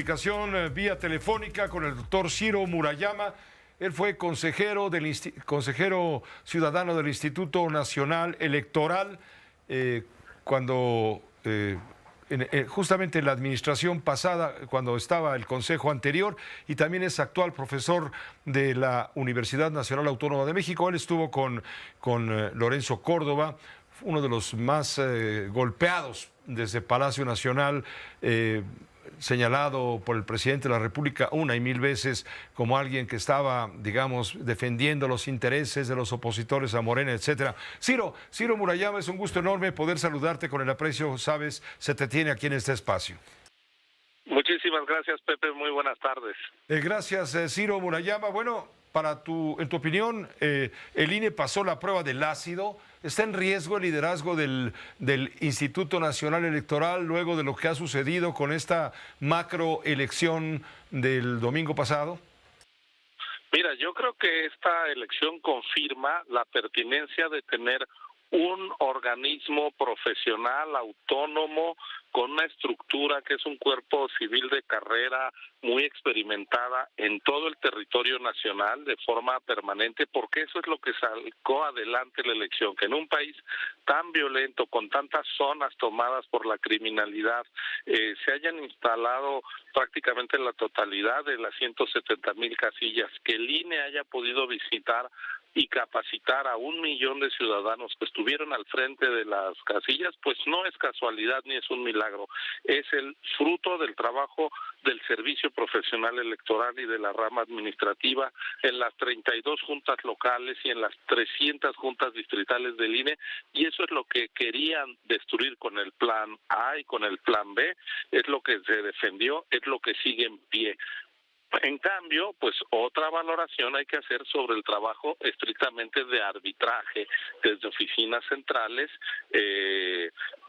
comunicación vía telefónica con el doctor Ciro Murayama. Él fue consejero ciudadano del Instituto Nacional Electoral cuando justamente en la administración pasada, cuando estaba el consejo anterior, y también es actual profesor de la Universidad Nacional Autónoma de México. Él estuvo con Lorenzo Córdoba, uno de los más golpeados desde Palacio Nacional, señalado por el presidente de la República una y mil veces como alguien que estaba, digamos, defendiendo los intereses de los opositores a Morena, etcétera. Ciro Murayama, es un gusto enorme poder saludarte con el aprecio, sabes, se te tiene aquí en este espacio. Muchísimas gracias, Pepe, muy buenas tardes. Gracias, Ciro Murayama. Bueno, en tu opinión, el INE pasó la prueba del ácido. ¿Está en riesgo el liderazgo del Instituto Nacional Electoral luego de lo que ha sucedido con esta macroelección del domingo pasado? Mira, yo creo que esta elección confirma la pertinencia de tener un organismo profesional, autónomo, con una estructura que es un cuerpo civil de carrera muy experimentada en todo el territorio nacional de forma permanente, porque eso es lo que sacó adelante la elección, que en un país tan violento, con tantas zonas tomadas por la criminalidad, se hayan instalado prácticamente la totalidad de las 170,000 casillas, que el INE haya podido visitar y capacitar a 1 millón de ciudadanos que estuvieron al frente de las casillas, pues no es casualidad ni es un milagro, es el fruto del trabajo del Servicio Profesional Electoral y de la rama administrativa en las 32 juntas locales y en las 300 juntas distritales del INE, y eso es lo que querían destruir con el plan A y con el plan B, es lo que se defendió, es lo que sigue en pie. En cambio, pues otra valoración hay que hacer sobre el trabajo estrictamente de arbitraje desde oficinas centrales,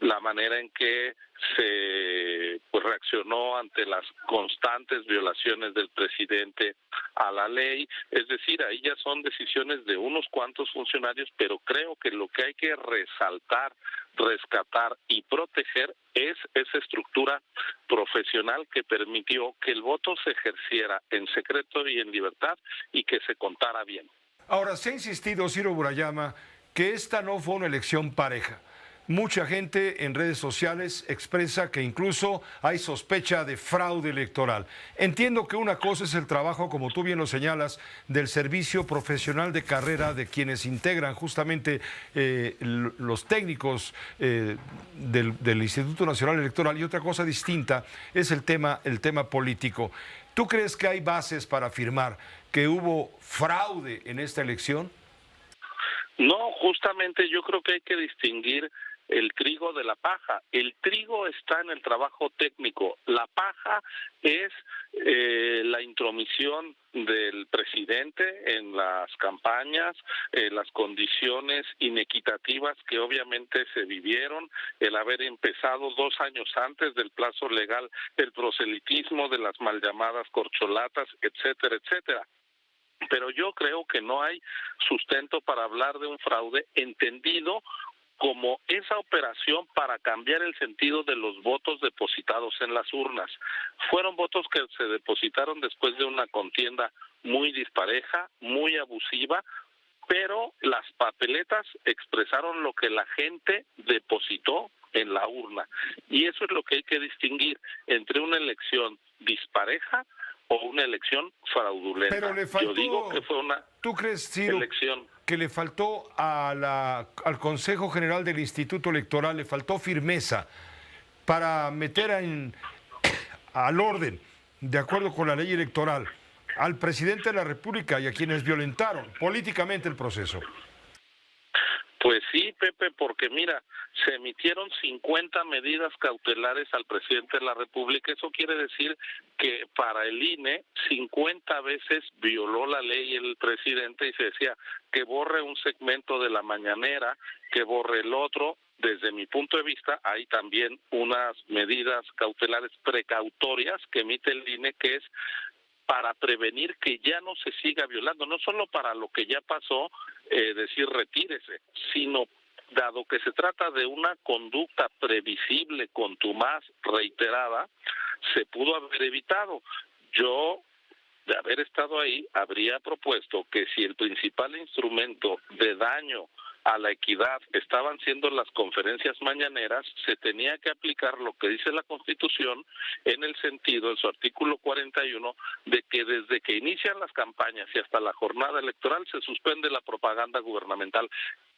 la manera en que se reaccionó ante las constantes violaciones del presidente a la ley, es decir, ahí ya son decisiones de unos cuantos funcionarios, pero creo que lo que hay que resaltar, rescatar y proteger es esa estructura profesional que permitió que el voto se ejerciera en secreto y en libertad y que se contara bien. Ahora, se ha insistido, Ciro Murayama, que esta no fue una elección pareja. Mucha gente en redes sociales expresa que incluso hay sospecha de fraude electoral. Entiendo que una cosa es el trabajo, como tú bien lo señalas, del servicio profesional de carrera de quienes integran justamente los técnicos del Instituto Nacional Electoral, y otra cosa distinta es el tema político. ¿Tú crees que hay bases para afirmar que hubo fraude en esta elección? No, justamente yo creo que hay que distinguir el trigo de la paja. El trigo está en el trabajo técnico. La paja es la intromisión del presidente en las campañas, las condiciones inequitativas que obviamente se vivieron, el haber empezado 2 años antes del plazo legal el proselitismo de las mal llamadas corcholatas, etcétera, etcétera. Pero yo creo que no hay sustento para hablar de un fraude entendido como esa operación para cambiar el sentido de los votos depositados en las urnas. Fueron votos que se depositaron después de una contienda muy dispareja, muy abusiva, pero las papeletas expresaron lo que la gente depositó en la urna. Y eso es lo que hay que distinguir entre una elección dispareja o una elección fraudulenta. Pero le faltó, yo digo que fue una ¿tú crees, Ciro, elección que le faltó al Consejo General del Instituto Electoral, le faltó firmeza para meter al orden, de acuerdo con la ley electoral, al presidente de la República y a quienes violentaron políticamente el proceso? Pues sí, Pepe, porque mira, se emitieron 50 medidas cautelares al presidente de la República. Eso quiere decir que para el INE 50 veces violó la ley el presidente y se decía que borre un segmento de la mañanera, que borre el otro. Desde mi punto de vista, hay también unas medidas cautelares precautorias que emite el INE, que es para prevenir que ya no se siga violando, no solo para lo que ya pasó, decir retírese, sino dado que se trata de una conducta previsible, contumaz, reiterada, se pudo haber evitado. Yo, de haber estado ahí, habría propuesto que si el principal instrumento de daño a la equidad estaban siendo las conferencias mañaneras, se tenía que aplicar lo que dice la Constitución en el sentido, en su artículo 41, de que desde que inician las campañas y hasta la jornada electoral se suspende la propaganda gubernamental.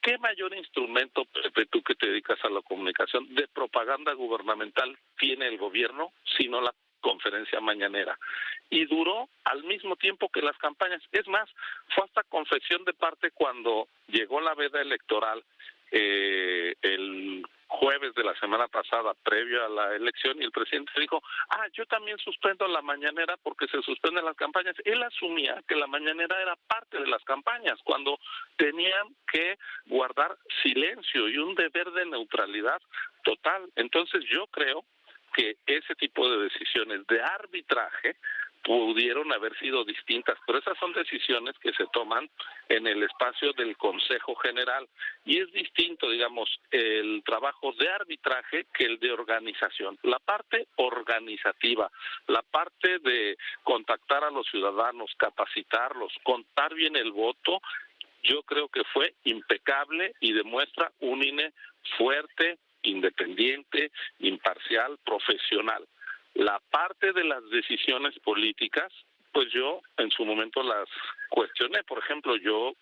¿Qué mayor instrumento, Pepe, tú que te dedicas a la comunicación, de propaganda gubernamental tiene el gobierno, sino la conferencia mañanera? Y duró al mismo tiempo que las campañas. Es más, fue hasta confesión de parte cuando llegó la veda electoral el jueves de la semana pasada, previo a la elección, y el presidente dijo, yo también suspendo la mañanera porque se suspenden las campañas. Él asumía que la mañanera era parte de las campañas, cuando tenían que guardar silencio y un deber de neutralidad total. Entonces yo creo que ese tipo de decisiones de arbitraje pudieron haber sido distintas, pero esas son decisiones que se toman en el espacio del Consejo General y es distinto, digamos, el trabajo de arbitraje que el de organización. La parte organizativa, la parte de contactar a los ciudadanos, capacitarlos, contar bien el voto, yo creo que fue impecable y demuestra un INE fuerte, independiente, imparcial, profesional. La parte de las decisiones políticas, pues yo en su momento las cuestioné. Por ejemplo, yo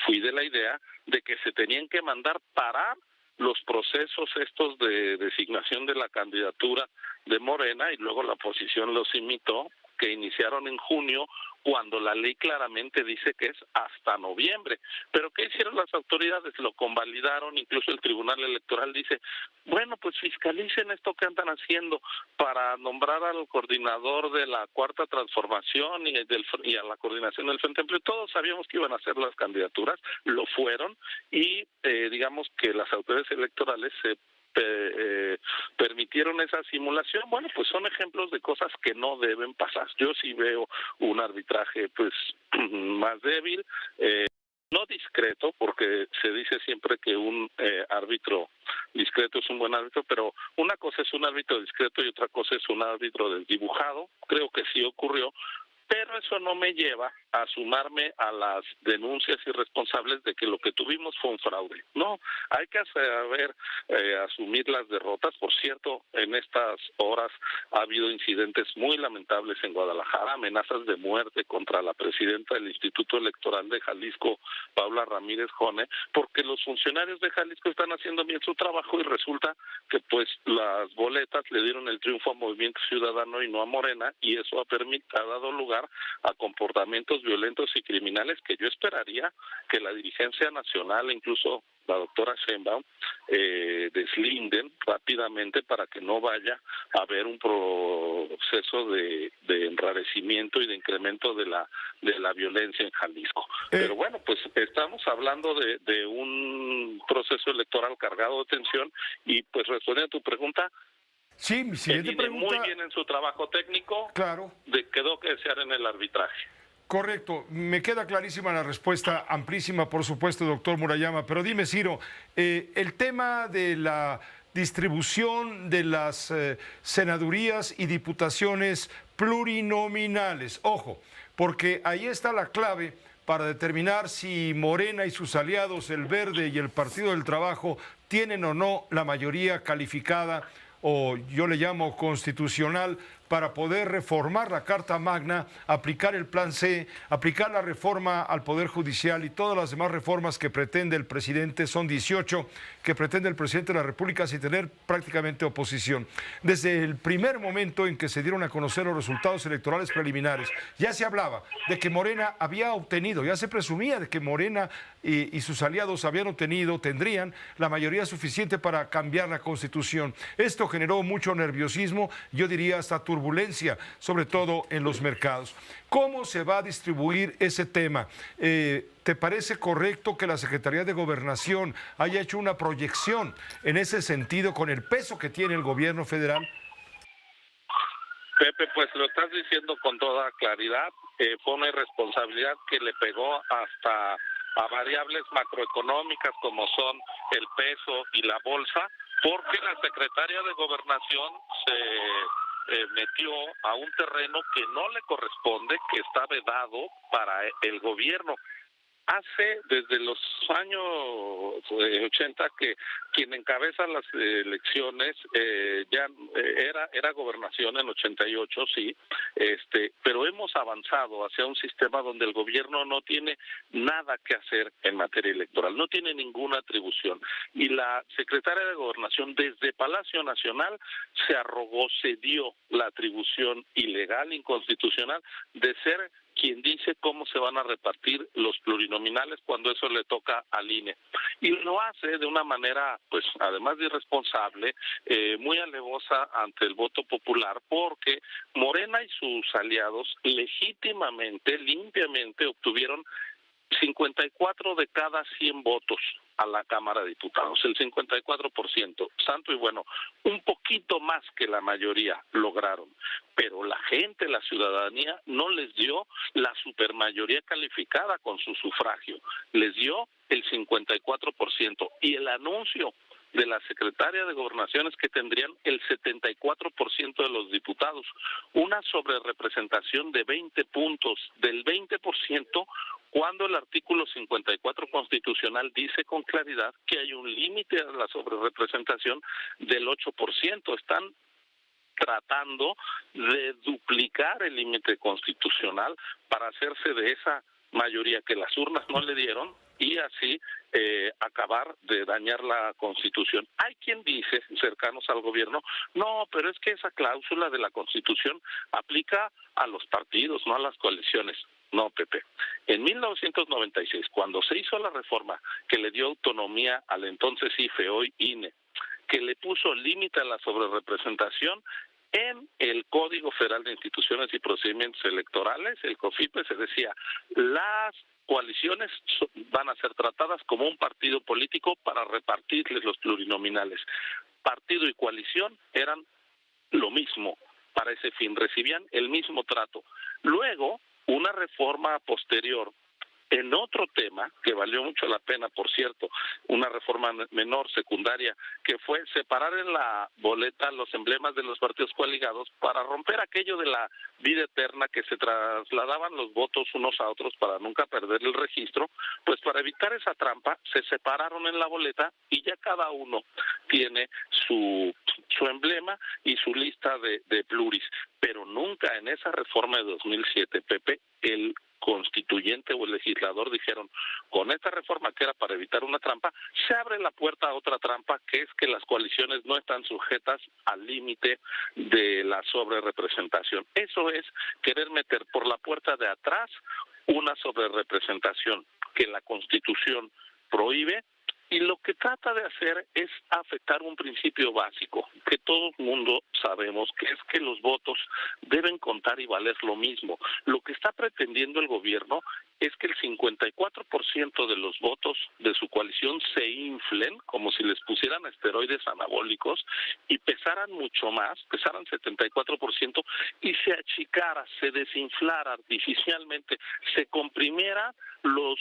fui de la idea de que se tenían que mandar parar los procesos estos de designación de la candidatura de Morena, y luego la oposición los imitó, que iniciaron en junio, cuando la ley claramente dice que es hasta noviembre. Pero ¿qué hicieron las autoridades? Lo convalidaron, incluso el Tribunal Electoral dice, bueno, pues fiscalicen esto que andan haciendo para nombrar al coordinador de la Cuarta Transformación y a la coordinación del Frente Amplio. Todos sabíamos que iban a hacer las candidaturas, lo fueron, y digamos que las autoridades electorales se permitieron esa simulación. Bueno, pues son ejemplos de cosas que no deben pasar. Yo sí veo un arbitraje pues más débil, no discreto, porque se dice siempre que un árbitro discreto es un buen árbitro, pero una cosa es un árbitro discreto y otra cosa es un árbitro desdibujado. Creo que sí ocurrió, pero eso no me lleva a sumarme a las denuncias irresponsables de que lo que tuvimos fue un fraude. No, hay que saber asumir las derrotas. Por cierto, en estas horas ha habido incidentes muy lamentables en Guadalajara, amenazas de muerte contra la presidenta del Instituto Electoral de Jalisco, Paula Ramírez Jone, porque los funcionarios de Jalisco están haciendo bien su trabajo y resulta que pues las boletas le dieron el triunfo a Movimiento Ciudadano y no a Morena, y eso ha dado lugar a comportamientos violentos y criminales que yo esperaría que la dirigencia nacional, incluso la doctora Sheinbaum, deslinden rápidamente para que no vaya a haber un proceso de enrarecimiento y de incremento de la violencia en Jalisco. Pero bueno, pues estamos hablando de un proceso electoral cargado de tensión y pues respondiendo a tu pregunta, sí, mi siguiente pregunta, muy bien en su trabajo técnico, claro, quedó que desear en el arbitraje. Correcto, me queda clarísima la respuesta, amplísima por supuesto, doctor Murayama, pero dime, Ciro, el tema de la distribución de las senadurías y diputaciones plurinominales, ojo, porque ahí está la clave para determinar si Morena y sus aliados, el Verde y el Partido del Trabajo, tienen o no la mayoría calificada, o yo le llamo constitucional, para poder reformar la Carta Magna, aplicar el Plan C, aplicar la reforma al Poder Judicial y todas las demás reformas que pretende el presidente, son 18, que pretende el presidente de la República sin tener prácticamente oposición. Desde el primer momento en que se dieron a conocer los resultados electorales preliminares, ya se hablaba de que Morena había obtenido, ya se presumía de que Morena y sus aliados habían obtenido, tendrían la mayoría suficiente para cambiar la Constitución. Esto generó mucho nerviosismo, yo diría hasta turbulencia, sobre todo en los mercados. ¿Cómo se va a distribuir ese tema? ¿Te parece correcto que la Secretaría de Gobernación haya hecho una proyección en ese sentido con el peso que tiene el gobierno federal? Pepe, pues lo estás diciendo con toda claridad. Fue una irresponsabilidad que le pegó hasta a variables macroeconómicas como son el peso y la bolsa, porque la secretaria de Gobernación se metió a un terreno que no le corresponde, que está vedado para el gobierno. Hace desde los años 80 que quien encabeza las elecciones ya era Gobernación en 88, sí, pero hemos avanzado hacia un sistema donde el gobierno no tiene nada que hacer en materia electoral, no tiene ninguna atribución, y la secretaria de Gobernación desde Palacio Nacional se arrogó, se dio la atribución ilegal, inconstitucional de ser quien dice cómo se van a repartir los plurinominales cuando eso le toca al INE. Y lo hace de una manera, pues, además de irresponsable, muy alevosa ante el voto popular, porque Morena y sus aliados legítimamente, limpiamente obtuvieron 54 de cada 100 votos a la Cámara de Diputados, el 54%, santo y bueno, un poquito más que la mayoría lograron, pero la gente, la ciudadanía, no les dio la supermayoría calificada con su sufragio, les dio el 54%, y el anuncio de la secretaria de Gobernación es que tendrían el 74% de los diputados, una sobrerepresentación de 20 puntos, del 20%, cuando el artículo 54 constitucional dice con claridad que hay un límite a la sobrerepresentación del 8%. Están tratando de duplicar el límite constitucional para hacerse de esa mayoría que las urnas no le dieron y así acabar de dañar la Constitución. Hay quien dice, cercanos al gobierno, no, pero es que esa cláusula de la Constitución aplica a los partidos, no a las coaliciones. No, Pepe. En 1996, cuando se hizo la reforma que le dio autonomía al entonces IFE, hoy INE, que le puso límite a la sobrerepresentación, en el Código Federal de Instituciones y Procedimientos Electorales, el COFIPE, se decía, las coaliciones van a ser tratadas como un partido político para repartirles los plurinominales. Partido y coalición eran lo mismo para ese fin, recibían el mismo trato. Luego, una reforma posterior en otro tema, que valió mucho la pena, por cierto, una reforma menor, secundaria, que fue separar en la boleta los emblemas de los partidos coaligados para romper aquello de la vida eterna, que se trasladaban los votos unos a otros para nunca perder el registro. Pues para evitar esa trampa se separaron en la boleta y ya cada uno tiene su emblema y su lista de pluris, pero nunca en esa reforma de 2007, Pepe, el constituyente o el legislador dijeron, con esta reforma que era para evitar una trampa, se abre la puerta a otra trampa, que es que las coaliciones no están sujetas al límite de la sobrerepresentación. Eso es querer meter por la puerta de atrás una sobrerepresentación que la Constitución prohíbe, y lo que trata de hacer es afectar un principio básico, que todo el mundo sabemos, que es que los votos deben contar y valer lo mismo. Lo que está pretendiendo el gobierno es que el 54% de los votos de su coalición se inflen, como si les pusieran esteroides anabólicos, y pesaran mucho más, pesaran 74%, y se achicara, se desinflara artificialmente, se comprimiera los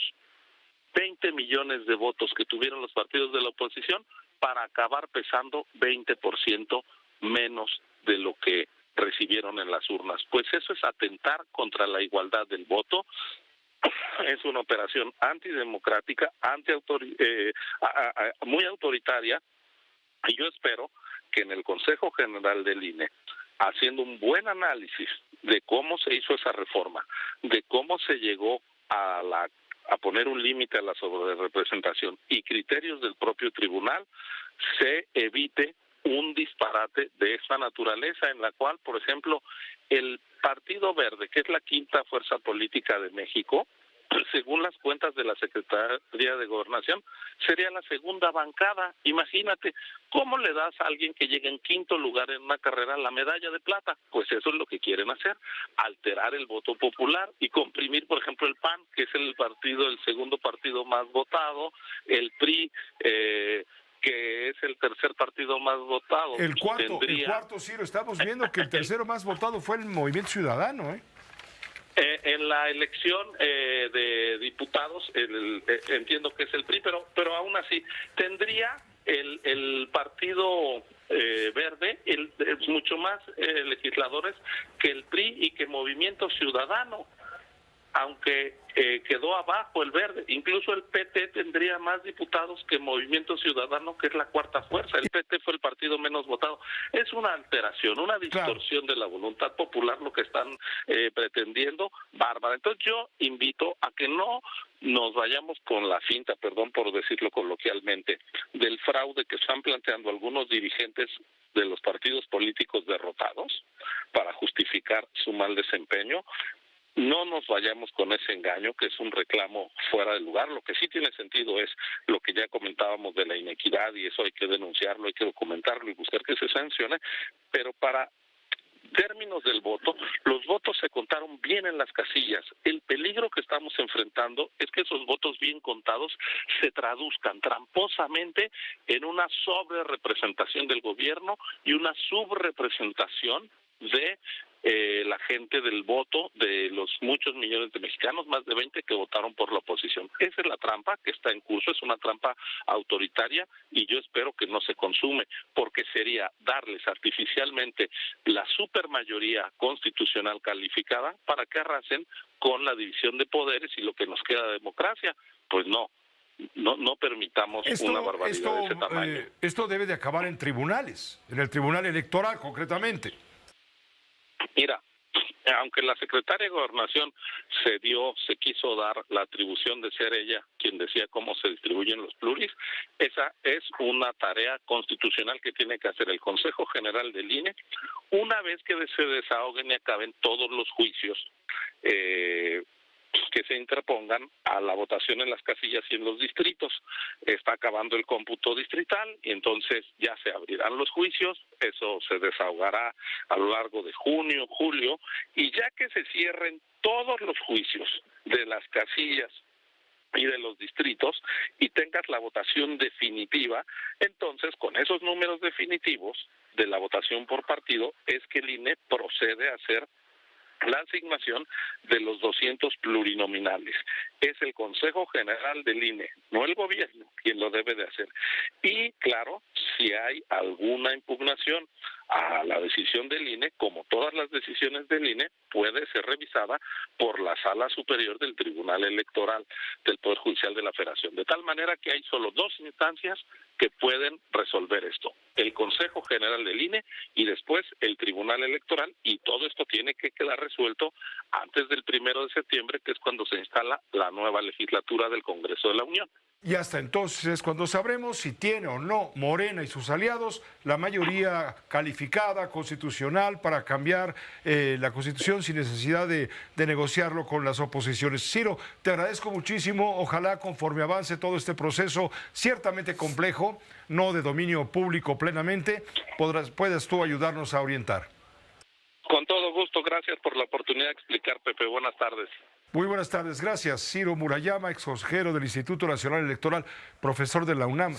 20 millones de votos que tuvieron los partidos de la oposición para acabar pesando 20% menos de lo que recibieron en las urnas. Pues eso es atentar contra la igualdad del voto. Es una operación antidemocrática, muy autoritaria, y yo espero que en el Consejo General del INE, haciendo un buen análisis de cómo se hizo esa reforma, de cómo se llegó a poner un límite a la sobrerepresentación y criterios del propio tribunal, se evite un disparate de esta naturaleza en la cual, por ejemplo, el Partido Verde, que es la quinta fuerza política de México, según las cuentas de la Secretaría de Gobernación, sería la segunda bancada. Imagínate, ¿cómo le das a alguien que llega en quinto lugar en una carrera la medalla de plata? Pues eso es lo que quieren hacer, alterar el voto popular y comprimir, por ejemplo, el PAN, que es el segundo partido más votado, el PRI, que es el tercer partido más votado. El cuarto, Ciro, estamos viendo que el tercero más votado fue el Movimiento Ciudadano, ¿eh? En la elección de diputados, entiendo que es el PRI, pero aún así tendría el Partido Verde mucho más legisladores que el PRI y que Movimiento Ciudadano, aunque quedó abajo el Verde. Incluso el PT tendría más diputados que Movimiento Ciudadano, que es la cuarta fuerza. El PT fue el partido menos votado. Es una alteración, una distorsión de la voluntad popular lo que están pretendiendo, bárbara. Entonces yo invito a que no nos vayamos con la finta, perdón por decirlo coloquialmente, del fraude que están planteando algunos dirigentes de los partidos políticos derrotados para justificar su mal desempeño. No nos vayamos con ese engaño, que es un reclamo fuera de lugar. Lo que sí tiene sentido es lo que ya comentábamos de la inequidad, y eso hay que denunciarlo, hay que documentarlo y buscar que se sancione, pero para términos del voto, los votos se contaron bien en las casillas. El peligro que estamos enfrentando es que esos votos bien contados se traduzcan tramposamente en una sobrerepresentación del gobierno y una subrepresentación de la gente del voto de los muchos millones de mexicanos, más de 20 que votaron por la oposición. Esa es la trampa que está en curso, es una trampa autoritaria y yo espero que no se consume, porque sería darles artificialmente la supermayoría constitucional calificada para que arrasen con la división de poderes y lo que nos queda de democracia. Pues no permitamos una barbaridad de ese tamaño. Esto debe de acabar en tribunales, en el Tribunal Electoral concretamente. Mira, aunque la secretaria de Gobernación se quiso dar la atribución de ser ella quien decía cómo se distribuyen los pluris, esa es una tarea constitucional que tiene que hacer el Consejo General del INE una vez que se desahoguen y acaben todos los juicios que se interpongan a la votación en las casillas y en los distritos. Está acabando el cómputo distrital y entonces ya se abrirán los juicios, eso se desahogará a lo largo de junio, julio, y ya que se cierren todos los juicios de las casillas y de los distritos y tengas la votación definitiva, entonces con esos números definitivos de la votación por partido es que el INE procede a hacer la asignación de los 200 plurinominales. Es el Consejo General del INE, no el gobierno, quien lo debe de hacer. Y claro, si hay alguna impugnación a la decisión del INE, como todas las decisiones del INE, puede ser revisada por la Sala Superior del Tribunal Electoral del Poder Judicial de la Federación. De tal manera que hay solo dos instancias que pueden resolver esto: el Consejo General del INE y después el Tribunal Electoral, y todo esto tiene que quedar resuelto antes del 1 de septiembre, que es cuando se instala la nueva legislatura del Congreso de la Unión. Y hasta entonces es cuando sabremos si tiene o no Morena y sus aliados la mayoría calificada, constitucional, para cambiar la Constitución sin necesidad de negociarlo con las oposiciones. Ciro, te agradezco muchísimo. Ojalá conforme avance todo este proceso, ciertamente complejo, no de dominio público plenamente, puedas tú ayudarnos a orientar. Con todo gusto, gracias por la oportunidad de explicar, Pepe. Buenas tardes. Muy buenas tardes, gracias. Ciro Murayama, ex consejero del Instituto Nacional Electoral, profesor de la UNAM.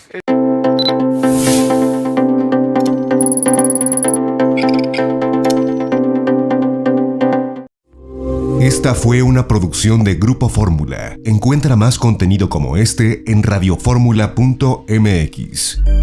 Esta fue una producción de Grupo Fórmula. Encuentra más contenido como este en radioformula.mx.